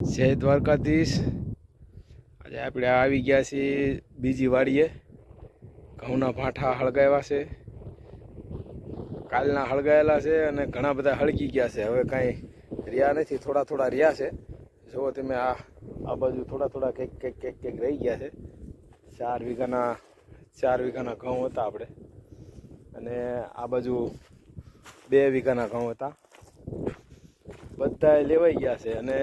જય દ્વારકાધીશ। આજે આપણે આવી ગયા છીએ બીજી વાડીએ। ઘઉંના ભાંઠા હળગાવ્યા છે, કાલના હળગાયેલા છે અને ઘણા બધા હળગી ગયા છે। હવે કાંઈ રહ્યા નથી, થોડા થોડા રહ્યા છે। જુઓ તમે આ બાજુ થોડા થોડા કંઈક રહી ગયા છે। 4 વીઘાના ઘઉં હતા આપણે, અને આ બાજુ 2 વીઘાના ઘઉં હતા। બધા લેવાઈ ગયા છે અને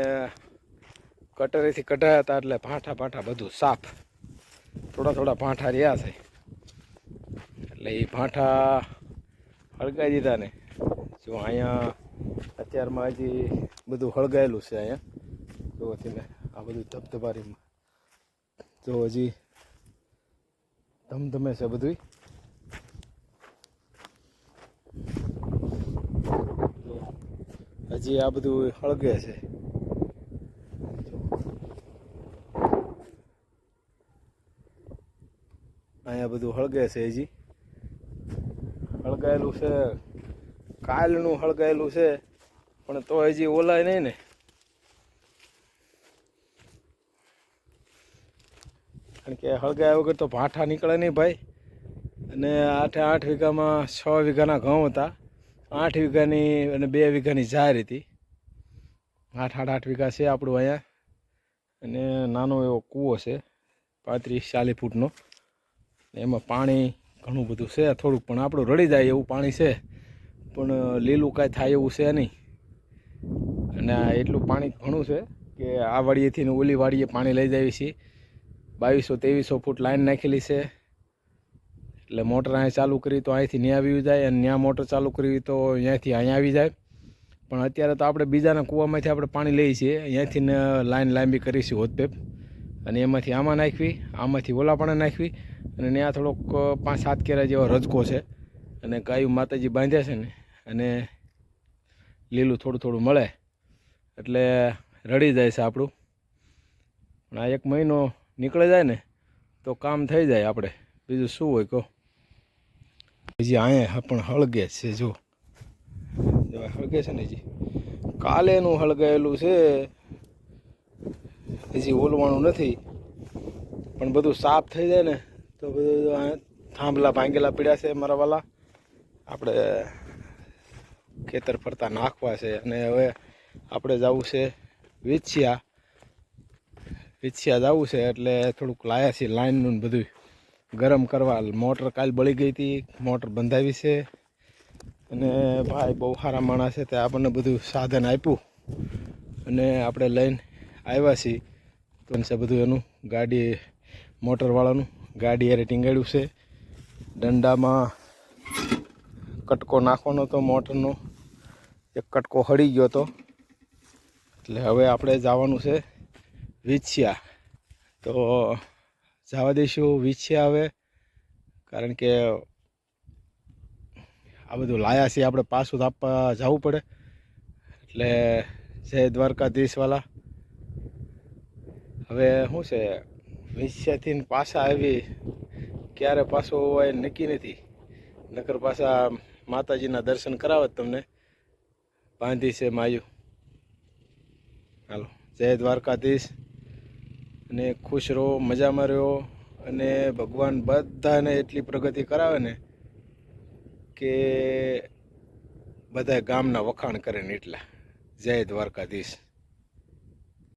કટરેથી કઢાયા હતા, એટલે ભાંઠા બધું સાફ। થોડા ભાંઠા રહ્યા છે, એટલે એ ભાંઠા હળગાવી દીધા ને। જો અહીંયા અત્યારમાં હજી બધું હળગાયેલું છે। અહીંયા જો તમે આ બધું ધબધબારીમાં જો હજી ધમધમે છે બધું। હજી આ બધું હળગે છે। અહીંયા બધું હળગે છે, હજી હળગાયેલું છે। કાલનું હળગાયેલું છે, પણ તો હજી ઓલાય નહીં ને। કારણ કે હળગાયા વગર તો ભાંઠા નીકળે નહીં ભાઈ। અને 8 વીઘામાં 6 વીઘાના ઘઉં હતા। 8 વીઘાની અને 2 વીઘાની જાર હતી। 8 વીઘા છે આપણું અહીંયા। અને નાનો એવો કૂવો છે, 35-40 ફૂટનો। એમાં પાણી ઘણું બધું છે, થોડુંક પણ આપણું રડી જાય એવું પાણી છે, પણ લીલું કાંઈ થાય એવું છે નહીં। અને એટલું પાણી ઘણું છે કે આ વાડીએથી ઓલી વાડીએ પાણી લઈ જાય છે। 2200-2300 ફૂટ લાઈન નાખેલી છે, એટલે મોટર અહીં ચાલુ કરી તો અહીંથી ત્યાં આવી જાય, અને ત્યાં મોટર ચાલુ કરવી તો અહીંયાથી અહીંયા આવી જાય। પણ અત્યારે તો આપણે બીજાના કૂવામાંથી આપણે પાણી લઈએ છીએ, અહીંયાથી લાઈન લાંબી કરીશું હોતપેપ, અને એમાંથી આમાં નાખવી, આમાંથી ઓલા પણ નાખવી, અને ત્યાં થોડોક 5-7 કેરા જેવો રજકો છે, અને ગાયું માતાજી બાંધ્યા છે ને, અને લીલું થોડું મળે એટલે રડી જાય છે આપણું। પણ આ 1 મહિનો નીકળી જાય ને તો કામ થઈ જાય આપણે, બીજું શું હોય કહો। હજી અહીંયા પણ હળગે છે, જો હળગે છે ને, હજી કાલેનું હળગાયેલું છે, હજી ઓલવાનું નથી। પણ બધું સાફ થઈ જાય ને તો બધું થાંભલા ભાંગેલા પડ્યા છે મારા વાલા, આપણે ખેતર ફરતા નાખવા છે। અને હવે આપણે જવું છે વિછિયા જવું છે, એટલે થોડુંક લાયા છે લાઈનનું બધું ગરમ કરવા। મોટર કાલ બળી ગઈ હતી, મોટર બંધાવી છે, અને ભાઈ બહુ સારા માણસ છે, તે આપણને બધું સાધન આપ્યું, અને આપણે લઈને આવ્યા છીએ। તો છે બધું એનું ગાડી મોટરવાળાનું ગાડી યારે ટીંગાડ્યું છે। દંડામાં કટકો નાખવાનો હતો મોટરનો, એક કટકો હળી ગયો હતો, એટલે હવે આપણે જવાનું છે વિછિયા। તો જવા દઈશું વિછિયા હવે, કારણ કે આ બધું લાયા છે આપણે પાછું આપવા જવું પડે। એટલે જય દ્વારકાધીશ વાલા। હવે શું છે, વિછિયાથી પાછા આવી ક્યારે પાછો હોય નક્કી નથી, નકર પાછા માતાજીના દર્શન કરાવે તમને, બાંધી છે માયું। હાલો, જય દ્વારકાધીશ, અને ખુશ રહો, મજામાં રહો, અને ભગવાન બધાને એટલી પ્રગતિ કરાવે ને કે બધા ગામના વખાણ કરે ને એટલા। જય દ્વારકાધીશ।